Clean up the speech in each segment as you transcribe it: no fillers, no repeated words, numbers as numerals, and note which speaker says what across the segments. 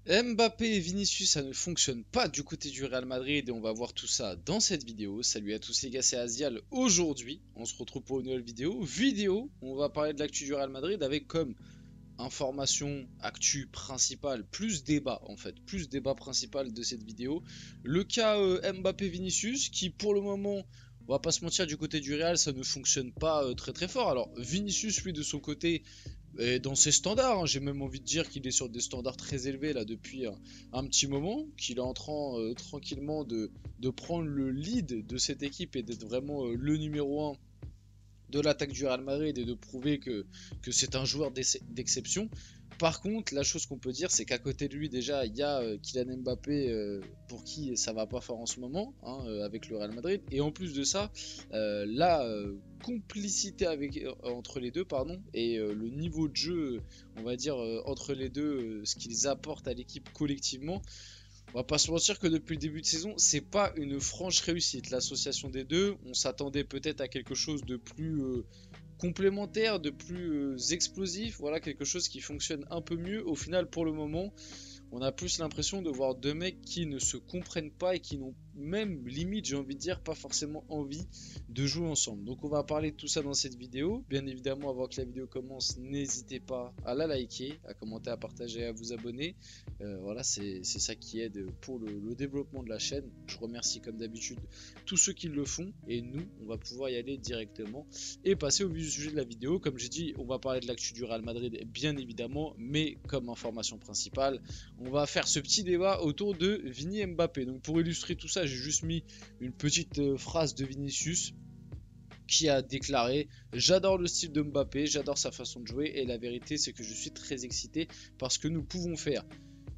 Speaker 1: Mbappé et Vinicius, ça ne fonctionne pas du côté du Real Madrid et on va voir tout ça dans cette vidéo. Salut à tous les gars, c'est Azial. Aujourd'hui, on se retrouve pour une nouvelle vidéo. On va parler de l'actu du Real Madrid avec comme information, actu principale, plus débat en fait, plus débat principal de cette vidéo. Le cas Mbappé-Vinicius qui pour le moment, on va pas se mentir, du côté du Real, ça ne fonctionne pas très fort. Alors Vinicius, lui de son côté, et dans ses standards, hein, j'ai même envie de dire qu'il est sur des standards très élevés là depuis un petit moment, qu'il est en train tranquillement de prendre le lead de cette équipe et d'être vraiment le numéro 1 de l'attaque du Real Madrid et de prouver que c'est un joueur d'exception. Par contre, la chose qu'on peut dire, c'est qu'à côté de lui, déjà, il y a Kylian Mbappé pour qui ça va pas fort en ce moment, hein, avec le Real Madrid. Et en plus de ça, la complicité entre les deux, pardon, et le niveau de jeu, on va dire, entre les deux, ce qu'ils apportent à l'équipe collectivement. On va pas se mentir que depuis le début de saison, c'est pas une franche réussite. L'association des deux, on s'attendait peut-être à quelque chose de plus complémentaire, de plus explosif. Voilà, quelque chose qui fonctionne un peu mieux. Au final, pour le moment, on a plus l'impression de voir deux mecs qui ne se comprennent pas et qui n'ont même limite, j'ai envie de dire, pas forcément envie de jouer ensemble. Donc on va parler de tout ça dans cette vidéo. Bien évidemment, avant que la vidéo commence, n'hésitez pas à la liker, à commenter, à partager, à vous abonner. Voilà, c'est ça qui aide pour le développement de la chaîne. Je remercie comme d'habitude tous ceux qui le font et nous, on va pouvoir y aller directement et passer au vif du sujet de la vidéo. Comme j'ai dit, on va parler de l'actu du Real Madrid bien évidemment, mais comme information principale, on va faire ce petit débat autour de Vini Mbappé. Donc pour illustrer tout ça, j'ai juste mis une petite phrase de Vinicius qui a déclaré: j'adore le style de Mbappé, j'adore sa façon de jouer et la vérité c'est que je suis très excité par ce que nous pouvons faire.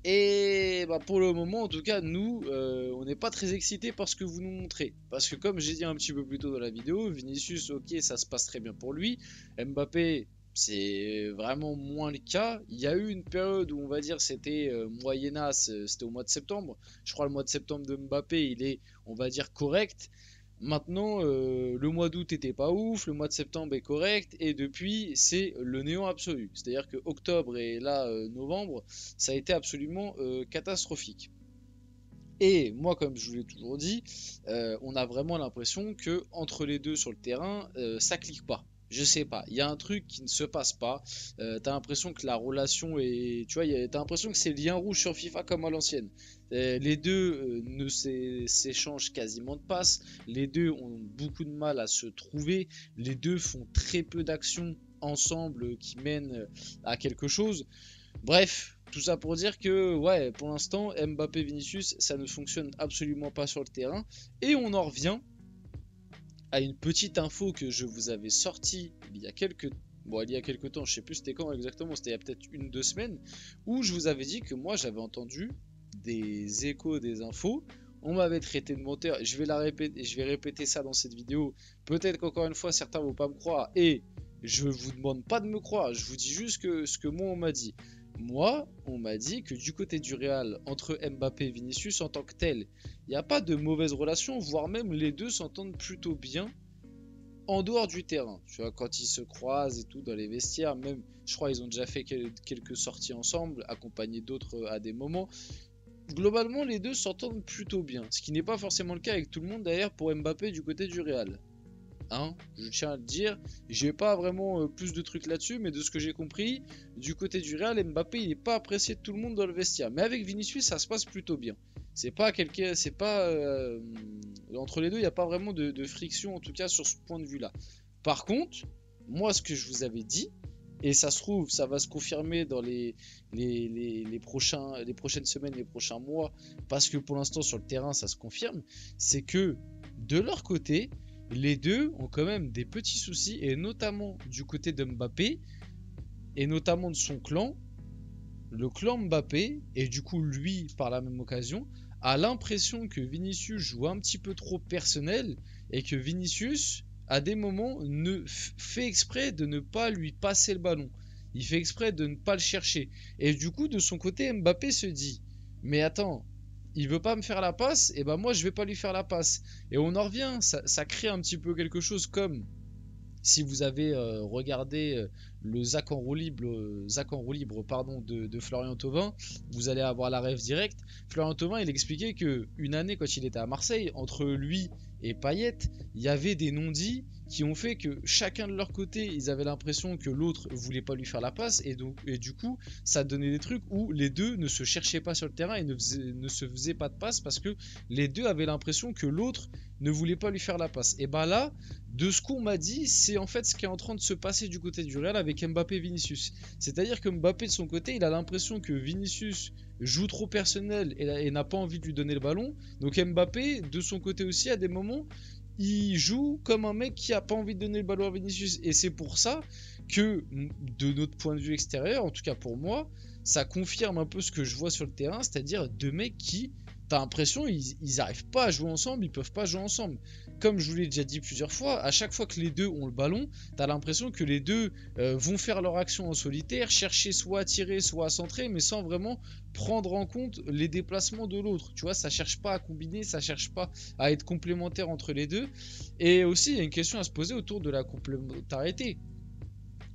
Speaker 1: Et bah pour le moment, en tout cas, nous, on n'est pas très excités par ce que vous nous montrez. Parce que comme j'ai dit un petit peu plus tôt dans la vidéo, Vinicius, ok, ça se passe très bien pour lui. Mbappé, c'est vraiment moins le cas. Il y a eu une période où on va dire c'était moyennasse, c'était au mois de septembre. Je crois le mois de septembre de Mbappé, il est, on va dire, correct. Maintenant, le mois d'août était pas ouf, le mois de septembre est correct, et depuis, c'est le néant absolu. C'est-à-dire que octobre et là, novembre, ça a été absolument catastrophique. Et moi, comme je vous l'ai toujours dit, on a vraiment l'impression que entre les deux sur le terrain, ça clique pas. Je sais pas, il y a un truc qui ne se passe pas. T'as l'impression que la relation est, tu vois, t'as l'impression que c'est lien rouge sur FIFA comme à l'ancienne. Les deux ne s'échangent quasiment de passes. Les deux ont beaucoup de mal à se trouver. Les deux font très peu d'actions ensemble qui mènent à quelque chose. Bref, tout ça pour dire que, ouais, pour l'instant, Mbappé Vinicius, ça ne fonctionne absolument pas sur le terrain. Et on en revient à une petite info que je vous avais sortie il y a quelques temps, je sais plus c'était quand exactement, c'était il y a peut-être 1-2 semaines, où je vous avais dit que moi j'avais entendu des échos, des infos. On m'avait traité de menteur. Je vais répéter ça dans cette vidéo. Peut-être qu'encore une fois, certains vont pas me croire. Et je vous demande pas de me croire. Je vous dis juste que ce que moi on m'a dit. Moi, on m'a dit que du côté du Real, entre Mbappé et Vinicius en tant que tel, il n'y a pas de mauvaise relation, voire même les deux s'entendent plutôt bien en dehors du terrain. Tu vois, quand ils se croisent et tout dans les vestiaires, même, je crois, ils ont déjà fait quelques sorties ensemble, accompagnés d'autres à des moments. Globalement, les deux s'entendent plutôt bien, ce qui n'est pas forcément le cas avec tout le monde d'ailleurs pour Mbappé du côté du Real. Hein, je tiens à le dire, j'ai pas vraiment plus de trucs là-dessus, mais de ce que j'ai compris, du côté du Real, Mbappé il n'est pas apprécié de tout le monde dans le vestiaire. Mais avec Vinicius, ça se passe plutôt bien. C'est pas entre les deux, il n'y a pas vraiment de friction en tout cas sur ce point de vue-là. Par contre, moi ce que je vous avais dit, et ça se trouve, ça va se confirmer dans les prochaines semaines, les prochains mois, parce que pour l'instant sur le terrain ça se confirme, c'est que de leur côté, les deux ont quand même des petits soucis, et notamment du côté de Mbappé, et notamment de son clan, le clan Mbappé, et du coup lui par la même occasion, a l'impression que Vinicius joue un petit peu trop personnel, et que Vinicius, à des moments, fait exprès de ne pas lui passer le ballon. Il fait exprès de ne pas le chercher. Et du coup, de son côté, Mbappé se dit: mais attends, il veut pas me faire la passe, et ben moi je vais pas lui faire la passe. Et on en revient, ça crée un petit peu quelque chose comme Si vous avez regardé le Zach en roue libre, pardon, de Florian Thauvin, vous allez avoir la rêve directe. Florian Thauvin, il expliquait que une année, quand il était à Marseille, entre lui et Payet, il y avait des non-dits qui ont fait que chacun de leur côté, ils avaient l'impression que l'autre voulait pas lui faire la passe, et du coup, ça donnait des trucs où les deux ne se cherchaient pas sur le terrain et ne se faisaient pas de passe parce que les deux avaient l'impression que l'autre ne voulait pas lui faire la passe. Et bah là, de ce qu'on m'a dit, c'est en fait ce qui est en train de se passer du côté du Real avec Mbappé et Vinicius. C'est-à-dire que Mbappé de son côté, il a l'impression que Vinicius joue trop personnel et n'a pas envie de lui donner le ballon. Donc Mbappé, de son côté aussi, à des moments, il joue comme un mec qui a pas envie de donner le ballon à Vinicius. Et c'est pour ça que, de notre point de vue extérieur, en tout cas pour moi, ça confirme un peu ce que je vois sur le terrain, c'est-à-dire deux mecs qui, t'as l'impression, ils arrivent pas à jouer ensemble, ils peuvent pas jouer ensemble. Comme je vous l'ai déjà dit plusieurs fois, à chaque fois que les deux ont le ballon, t'as l'impression que les deux vont faire leur action en solitaire, chercher soit à tirer, soit à centrer, mais sans vraiment prendre en compte les déplacements de l'autre. Tu vois, ça cherche pas à combiner, ça cherche pas à être complémentaire entre les deux. Et aussi, il y a une question à se poser autour de la complémentarité.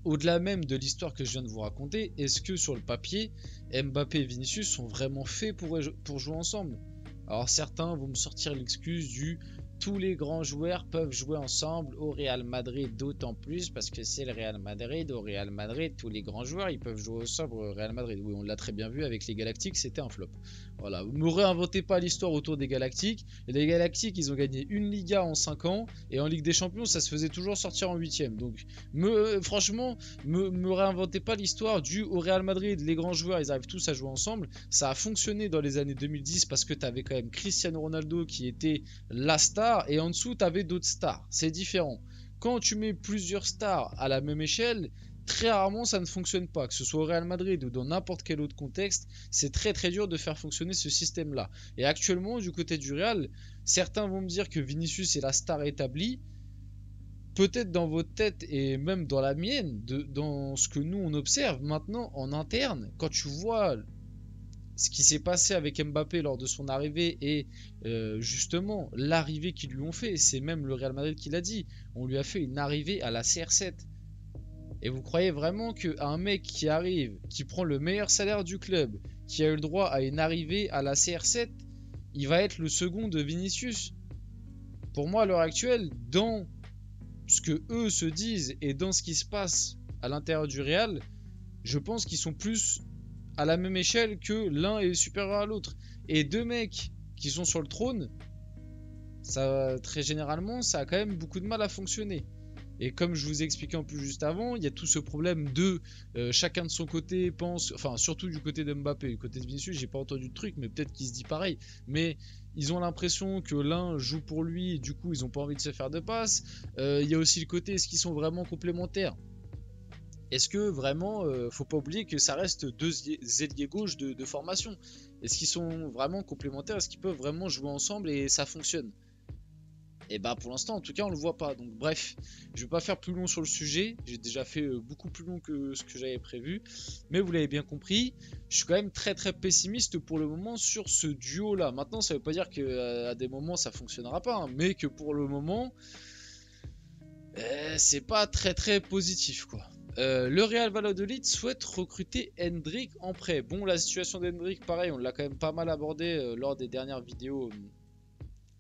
Speaker 1: Au-delà même de l'histoire que je viens de vous raconter, est-ce que sur le papier, Mbappé et Vinicius sont vraiment faits pour jouer ensemble? Alors certains vont me sortir l'excuse du tous les grands joueurs peuvent jouer ensemble au Real Madrid, d'autant plus parce que c'est le Real Madrid. Au Real Madrid, tous les grands joueurs ils peuvent jouer ensemble au Real Madrid. Oui, on l'a très bien vu avec les Galactiques, c'était un flop. Voilà, vous me réinventez pas l'histoire autour des Galactiques. Et les Galactiques, ils ont gagné une Liga en 5 ans et en Ligue des Champions, ça se faisait toujours sortir en 8ème. Donc franchement, me réinventez pas l'histoire du au Real Madrid, les grands joueurs, ils arrivent tous à jouer ensemble. Ça a fonctionné dans les années 2010 parce que tu avais quand même Cristiano Ronaldo qui était la star et en dessous tu avais d'autres stars. C'est différent. Quand tu mets plusieurs stars à la même échelle, très rarement ça ne fonctionne pas. Que ce soit au Real Madrid ou dans n'importe quel autre contexte, c'est très très dur de faire fonctionner ce système-là. Et actuellement, du côté du Real, certains vont me dire que Vinicius est la star établie. Peut-être dans votre tête et même dans la mienne, dans ce que nous on observe maintenant en interne, quand tu vois ce qui s'est passé avec Mbappé lors de son arrivée et justement l'arrivée qu'ils lui ont fait, c'est même le Real Madrid qui l'a dit, on lui a fait une arrivée à la CR7. Et vous croyez vraiment qu'un mec qui arrive, qui prend le meilleur salaire du club, qui a eu le droit à une arrivée à la CR7, il va être le second de Vinicius? Pour moi à l'heure actuelle, dans ce que eux se disent et dans ce qui se passe à l'intérieur du Real, je pense qu'ils sont plus à la même échelle que l'un est supérieur à l'autre. Et deux mecs qui sont sur le trône, ça très généralement, ça a quand même beaucoup de mal à fonctionner. Et comme je vous ai expliqué en plus juste avant, il y a tout ce problème de chacun de son côté pense, enfin surtout du côté de Mbappé, du côté de Vinicius, j'ai pas entendu de truc, mais peut-être qu'il se dit pareil. Mais ils ont l'impression que l'un joue pour lui, et du coup ils ont pas envie de se faire de passe. Il y a aussi le côté, est-ce qu'ils sont vraiment complémentaires? Est-ce que vraiment, faut pas oublier que ça reste deux ailiers gauche de formation? Est-ce qu'ils sont vraiment complémentaires? Est-ce qu'ils peuvent vraiment jouer ensemble et ça fonctionne? Et bah pour l'instant en tout cas on le voit pas. Donc bref, je vais pas faire plus long sur le sujet. J'ai déjà fait beaucoup plus long que ce que j'avais prévu. Mais vous l'avez bien compris, je suis quand même très très pessimiste pour le moment sur ce duo là. Maintenant ça veut pas dire qu'à des moments ça fonctionnera pas, hein, mais que pour le moment c'est pas très très positif quoi. Le Real Valladolid souhaite recruter Hendrik en prêt. Bon, la situation d'Hendrik, pareil, on l'a quand même pas mal abordé lors des dernières vidéos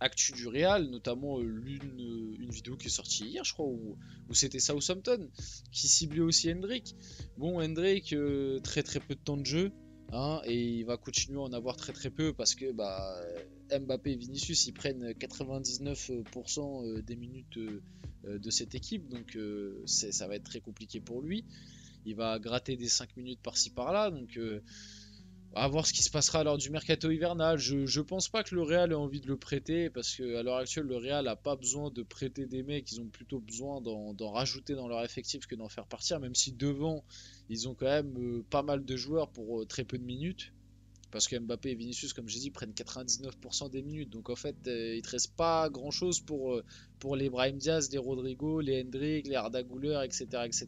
Speaker 1: actu du Real, notamment une vidéo qui est sortie hier, je crois, où c'était Southampton qui ciblait aussi Hendrik. Bon, Hendrik, très très peu de temps de jeu. Hein, et il va continuer à en avoir très très peu parce que Mbappé et Vinicius ils prennent 99% des minutes de cette équipe, donc ça va être très compliqué pour lui. Il va gratter des 5 minutes par-ci par-là, donc à voir ce qui se passera lors du mercato hivernal. Je pense pas que le Real ait envie de le prêter parce qu'à l'heure actuelle le Real a pas besoin de prêter des mecs, ils ont plutôt besoin d'en rajouter dans leur effectif que d'en faire partir, même si devant ils ont quand même pas mal de joueurs pour très peu de minutes. Parce que Mbappé et Vinicius, comme j'ai dit, prennent 99% des minutes. Donc en fait, il ne te reste pas grand chose pour les Brahim Diaz, les Rodrigo, les Hendrik, les Arda Güler, etc., etc.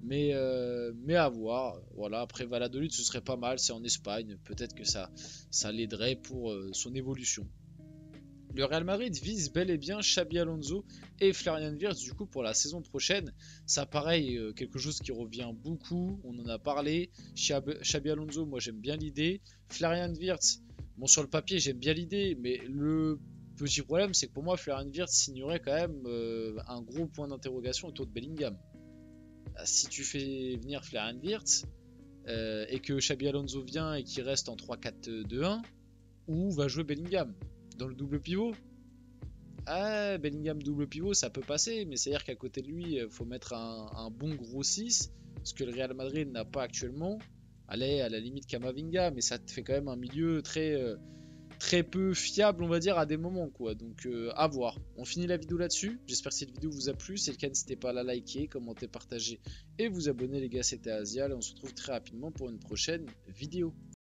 Speaker 1: Mais à voir. Voilà. Après Valladolid, ce serait pas mal. C'est en Espagne. Peut-être que ça l'aiderait pour son évolution. Le Real Madrid vise bel et bien Xabi Alonso et Florian Wirtz du coup pour la saison prochaine. Ça pareil, quelque chose qui revient beaucoup, on en a parlé. Xabi Alonso, moi j'aime bien l'idée. Florian Wirtz, bon sur le papier j'aime bien l'idée, mais le petit problème c'est que pour moi Florian Wirtz signerait quand même un gros point d'interrogation autour de Bellingham. Si tu fais venir Florian Wirtz et que Xabi Alonso vient et qu'il reste en 3-4-2-1, où va jouer Bellingham? Dans le double pivot? Ah, Bellingham double pivot, ça peut passer, mais c'est-à-dire qu'à côté de lui, il faut mettre un bon gros 6, ce que le Real Madrid n'a pas actuellement. Allez, à la limite Camavinga, mais ça te fait quand même un milieu très peu fiable, on va dire, à des moments, quoi. Donc, à voir. On finit la vidéo là-dessus. J'espère que cette vidéo vous a plu. Si c'est le cas, n'hésitez pas à la liker, commenter, partager et vous abonner, les gars. C'était Asial, et on se retrouve très rapidement pour une prochaine vidéo.